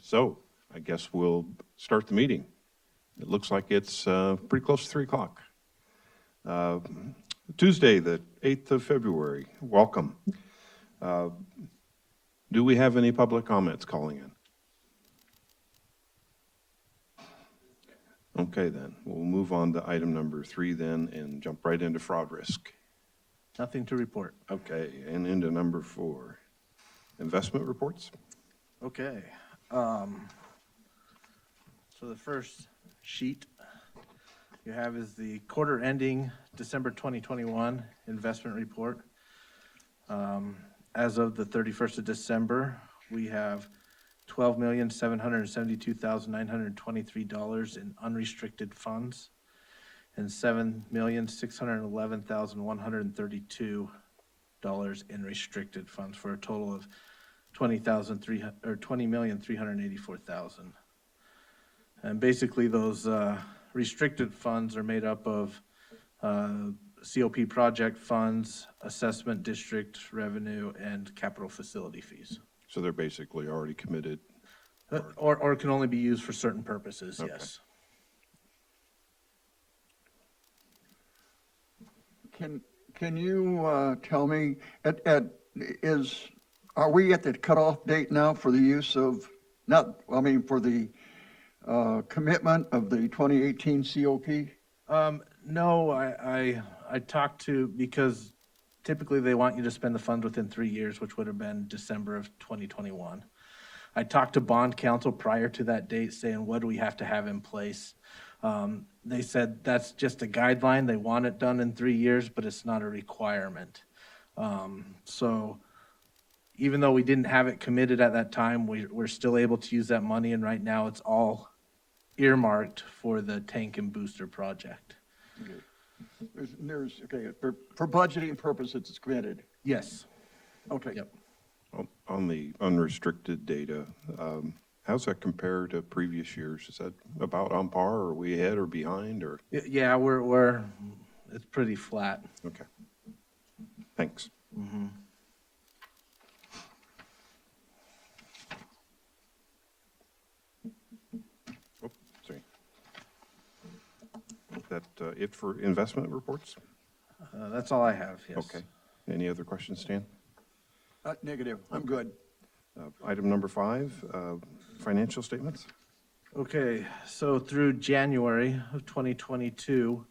So I guess we'll start the meeting. It looks like it's pretty close to 3 o'clock. Tuesday, the 8th of February. Welcome. Do we have any public comments calling in? Okay, then. We'll move on to item number 3 then and jump right into fraud risk. Nothing to report. Okay, and into number 4. Investment reports? Okay. So the first sheet you have is the quarter ending December 2021 investment report. As of the 31st of December, we have $12,772,923 in unrestricted funds and $7,611,132 in restricted funds for a total of $20,384,000. And basically, those restricted funds are made up of COP project funds, assessment district revenue, and capital facility fees. So they're basically already committed. Or can only be used for certain purposes, Okay. yes. Can you tell me, are we at the cutoff date now for the use of, for the commitment of the 2018 COP? No, I talked to, because typically they want you to spend the funds within 3 years, which would have been December of 2021. I talked to bond counsel prior to that date saying, what do we have to have in place? They said that's just a guideline. They want it done in 3 years, but it's not a requirement. So even though we didn't have it committed at that time, we're still able to use that money, and right now it's all earmarked for the tank and booster project. For budgeting purposes, it's committed. Yes. Okay. Yep. On the unrestricted data, how's that compare to previous years? Is that about on par, or are we ahead or behind, or? Yeah, it's pretty flat. Okay. Thanks. Mm-hmm. Oh, sorry. Is that it for investment reports? That's all I have, yes. Okay. Any other questions, Stan? Negative. I'm good. Item number 5, financial statements. Okay, so through January of 2022,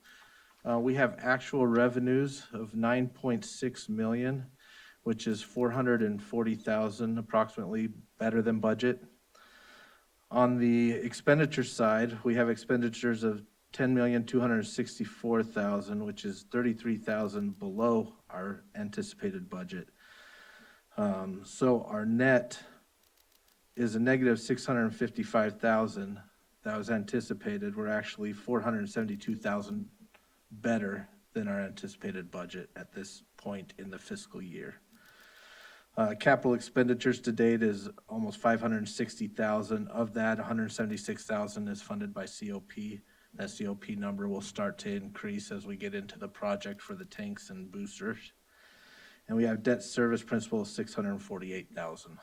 we have actual revenues of $9.6 million, which is $440,000 approximately better than budget. On the expenditure side, we have expenditures of $10,264,000, which is $33,000 below our anticipated budget. So our net is a negative $655,000 that was anticipated. We're actually $472,000 better than our anticipated budget at this point in the fiscal year. Capital expenditures to date is almost $560,000. Of that, $176,000 is funded by COP. That COP number will start to increase as we get into the project for the tanks and boosters. And we have debt service principal of $648,000.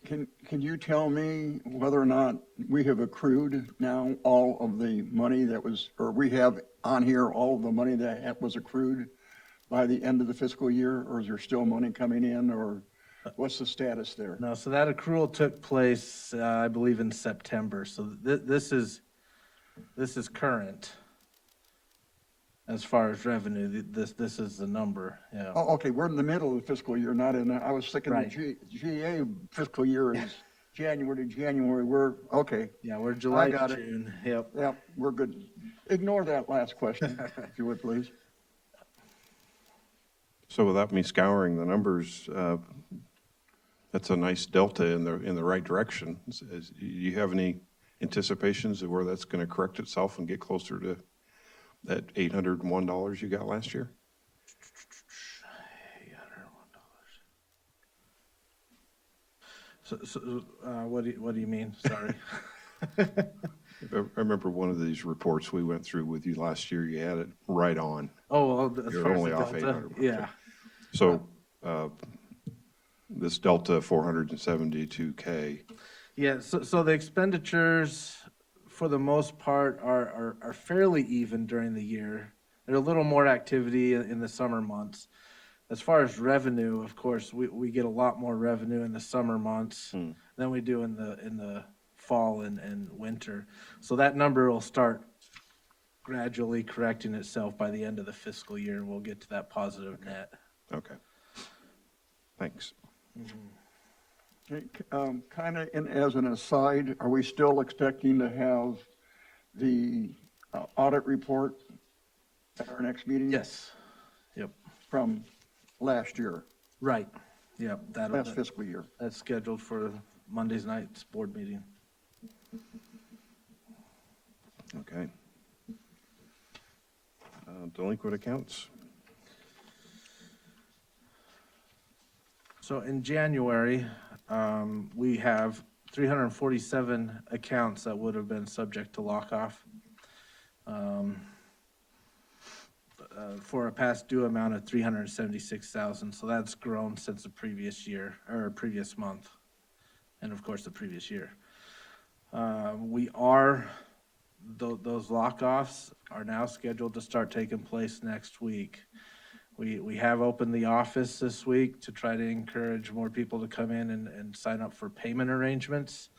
Can you tell me whether or not we have accrued now all of the money that was, or we have on here all of the money that was accrued by the end of the fiscal year, or is there still money coming in, or what's the status there? No, so that accrual took place, I believe, in September. So this is current as far as revenue. This is the number. Yeah. Oh, okay, we're in the middle of the fiscal year, not in, I was thinking Right. the GA fiscal year is January to January, okay. Yeah, we're July got to it. June. Yep. Yeah, we're good. Ignore that last question, if you would, please. So without me scouring the numbers, that's a nice delta in the right direction. Do you have any anticipations of where that's going to correct itself and get closer to that $801 you got last year? $801. So what do you mean? Sorry. I remember one of these reports we went through with you last year, you had it right on. Oh, well, as You're far as only the off delta, 800 bucks. yeah. So, this delta 472K, Yeah, so the expenditures, for the most part, are fairly even during the year. There's a little more activity in the summer months. As far as revenue, of course, we get a lot more revenue in the summer months than we do in the fall and winter. So that number will start gradually correcting itself by the end of the fiscal year, and we'll get to that positive net. okay. Thanks. Okay, kind of as an aside, are we still expecting to have the audit report at our next meeting? Yes, yep, From last year, right, yep, last fiscal year. that's scheduled for Monday's night's board meeting. Okay. Delinquent accounts? So in January, we have 347 accounts that would have been subject to lock-off for a past due amount of 376,000. So that's grown since the previous year, or previous month, and of course, the previous year. Those lock-offs are now scheduled to start taking place next week. We have opened the office this week to try to encourage more people to come in and sign up for payment arrangements.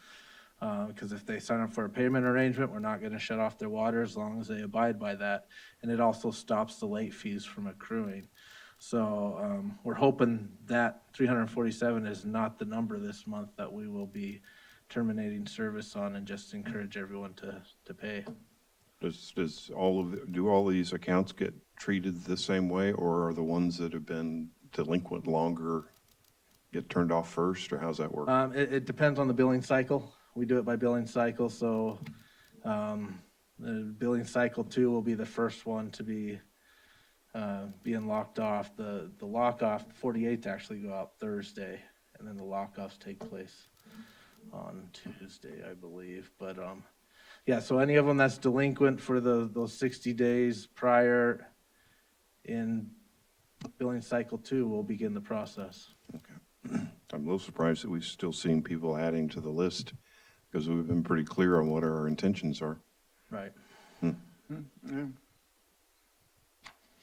Because if they sign up for a payment arrangement, we're not gonna shut off their water as long as they abide by that. And it also stops the late fees from accruing. So, we're hoping that 347 is not the number this month that we will be terminating service on, and just encourage everyone to pay. Do all these accounts get treated the same way, or are the ones that have been delinquent longer get turned off first, or how's that work? It depends on the billing cycle. We do it by billing cycle, so, the billing cycle 2 will be the first one to be, being locked off. The lock-off, 48 actually go out Thursday, and then the lock-offs take place on Tuesday, I believe. But, yeah, so any of them that's delinquent for those 60 days prior in billing cycle 2 will begin the process. Okay. I'm a little surprised that we've still seen people adding to the list, because we've been pretty clear on what our intentions are. Right. Yeah.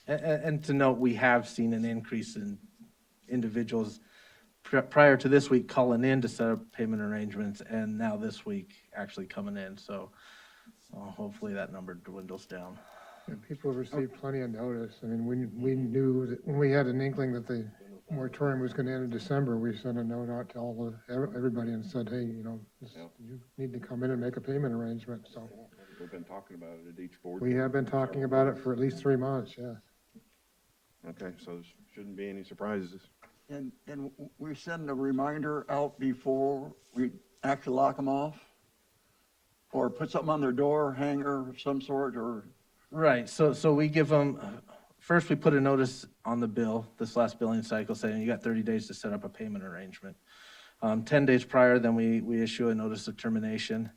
And to note, we have seen an increase in individuals prior to this week calling in to set up payment arrangements, and now this week actually coming in. So hopefully that number dwindles down. And people received plenty of notice. I mean, we knew that when we had an inkling that the moratorium was going to end in December, we sent a note out to everybody and said, hey, you need to come in and make a payment arrangement. So We've been talking about it at each board. we have been talking about it for at least 3 months, yes. Okay, so there shouldn't be any surprises. And we send a reminder out before we actually lock them off? Or put something on their door, hanger of some sort, or? Right, so we give them, first we put a notice on the bill, this last billing cycle, saying you got 30 days to set up a payment arrangement. 10 days prior, then we issue a notice of termination,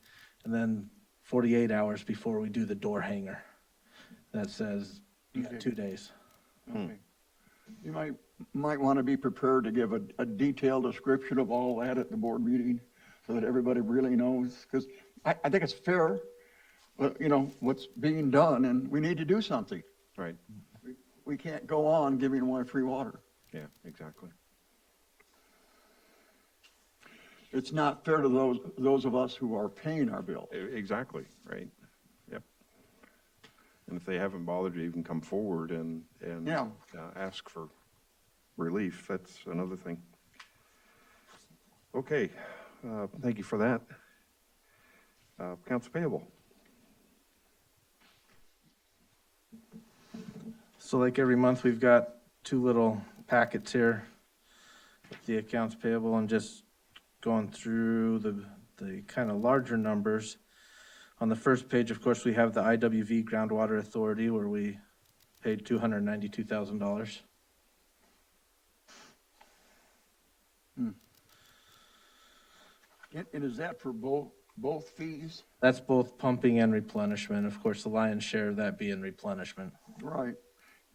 and then 48 hours before we do the door hanger. That says you got 2 days. Okay. You might want to be prepared to give a detailed description of all that at the board meeting, so that everybody really knows, because I think it's fair, but, what's being done, and we need to do something. Right, We can't go on giving away free water. yeah, exactly. It's not fair to those of us who are paying our bill. Exactly, right, yep. And if they haven't bothered to even come forward and Yeah. Ask for relief, that's another thing. Okay, thank you for that. Accounts payable. So like every month, we've got 2 little packets here with the accounts payable, and just going through the kind of larger numbers. On the first page, of course, we have the IWV Groundwater Authority, where we paid $292,000. And is that for both both fees? That's both pumping and replenishment. Of course, the lion's share of that being replenishment. Right.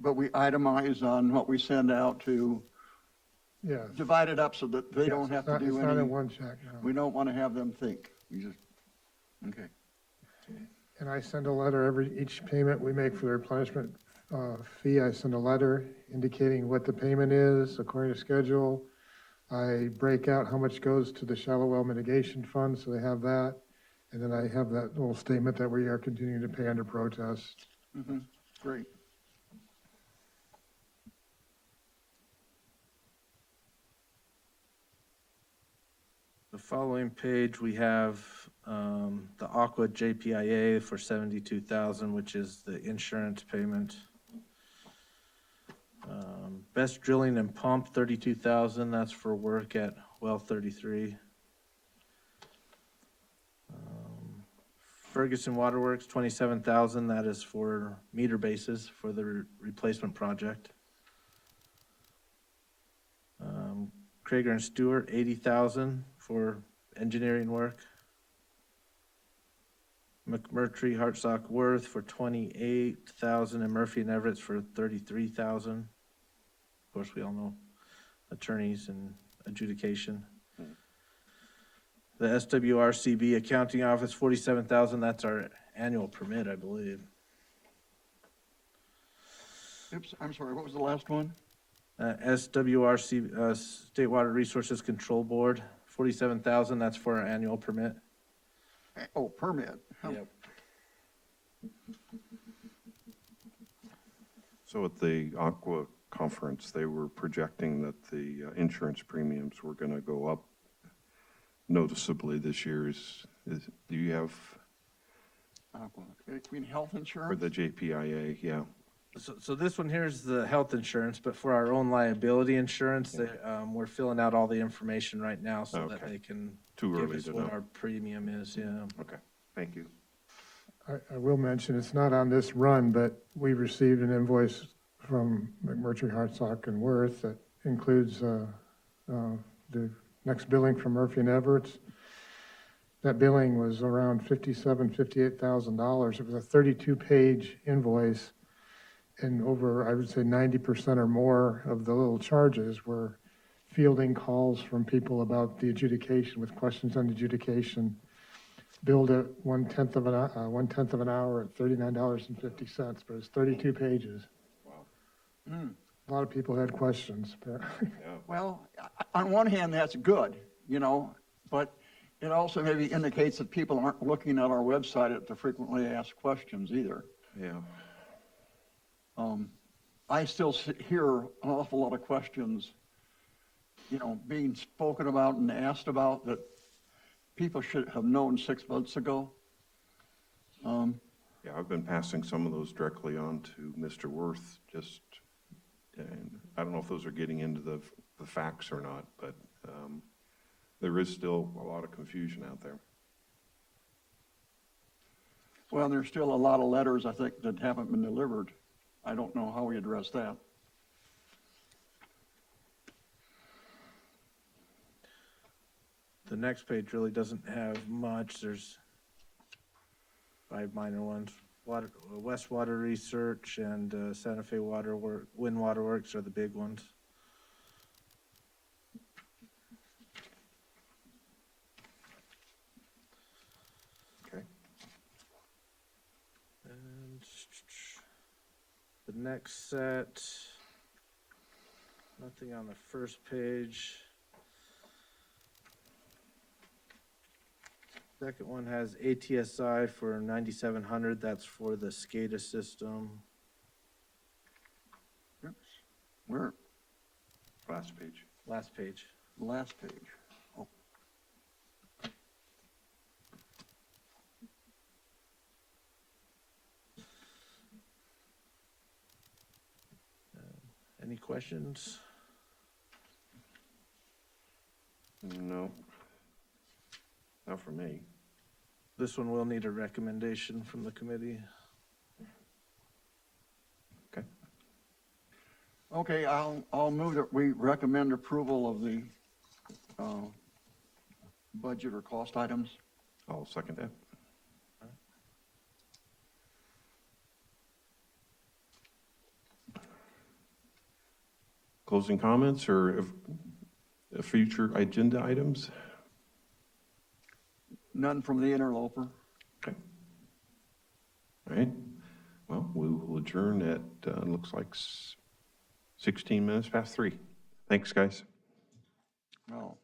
But we itemize on what we send out to Yeah. divide it up so that they Yes, don't have to it's do not in any, one check, no. we don't want to have them think. We just, okay. And I send a letter each payment we make for the replenishment fee, I send a letter indicating what the payment is according to schedule. I break out how much goes to the shallow well mitigation fund, so they have that. And then I have that little statement that we are continuing to pay under protest. Great. The following page, we have the Aqua JPIA for 72,000, which is the insurance payment. Best Drilling and Pump, 32,000, that's for work at well 33. Ferguson Waterworks, 27,000, that is for meter bases for the replacement project. Krager and Stewart, 80,000 for engineering work. McMurtry, Hartsock, Worth for 28,000, and Murphy and Everett's for 33,000. Of course, we all know attorneys and adjudication. The SWRCB Accounting Office, 47,000, that's our annual permit, I believe. Oops, I'm sorry, what was the last one? SWRC, State Water Resources Control Board, 47,000, that's for our annual permit. Oh, permit. Yep. So at the Aqua conference, they were projecting that the insurance premiums were going to go up noticeably this year. Do you have, You mean health for insurance? the JPIA, yeah. So this one here is the health insurance, but for our own liability insurance, we're filling out all the information right now so that Okay. they can Too give early us to what know. our premium is, yeah. Okay, thank you. I will mention, it's not on this run, but we received an invoice from McMurtry, Hartsock, and Worth that includes the next billing from Murphy and Everett's. That billing was around $58,000. It was a 32-page invoice, and over, I would say 90% or more of the little charges were fielding calls from people about the adjudication, with questions on adjudication, billed at one-tenth of an hour at $39.50, but it's 32 pages. Wow. A lot of people had questions, but Well, on one hand, that's good, but it also maybe indicates that people aren't looking at our website at the frequently asked questions either. Yeah. I still hear an awful lot of questions, being spoken about and asked about that people should have known 6 months ago. Yeah, I've been passing some of those directly on to Mr. Worth, and I don't know if those are getting into the facts or not, but there is still a lot of confusion out there. Well, there's still a lot of letters, I think, that haven't been delivered. I don't know how we address that. The next page really doesn't have much. There's 5 minor ones. West Water Research and Santa Fe Wind Water Works are the big ones. Okay. And the next set, nothing on the first page. Second one has ATSI for 9,700. That's for the SCADA system. Oops. Where? Last page. Last page. Last page. Oh. Any questions? No. Not for me. This one will need a recommendation from the committee. Okay. Okay, I'll move that we recommend approval of the budget or cost items I'll second that. Closing comments or future agenda items? None from the interloper. Okay. All right. Well, we will adjourn at, looks like 16 minutes past 3. Thanks, guys. Well,